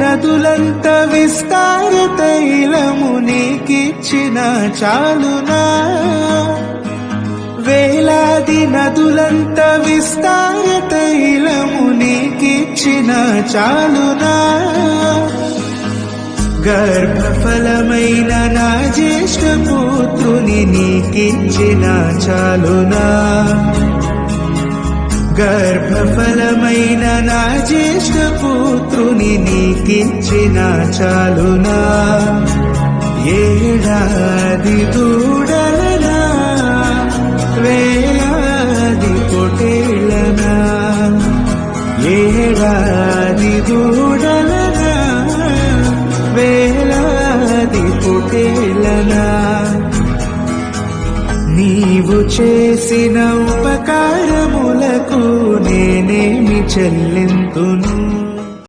నదులంత విస్తార తైలము నీకిచ్చిన చాలునా వేలాది నదులంత విస్తార తైలము నీకిచ్చిన చాలునా గర్భఫలమైన నా జ్యేష్ఠ పుత్రుని నీకిచ్చిన చాలునా గర్భఫలమైన నా జ్యేష్ఠ పుత్రుని నీకిచ్చిన చాలునా ఏడాది దూడలనా వేలాది పొటేళ్లనా ఏడాది దూడలనా వేలాది పొటేళ్లనా నీవు చేసిన ఉపకారములకు నేనేమి చెల్లింతును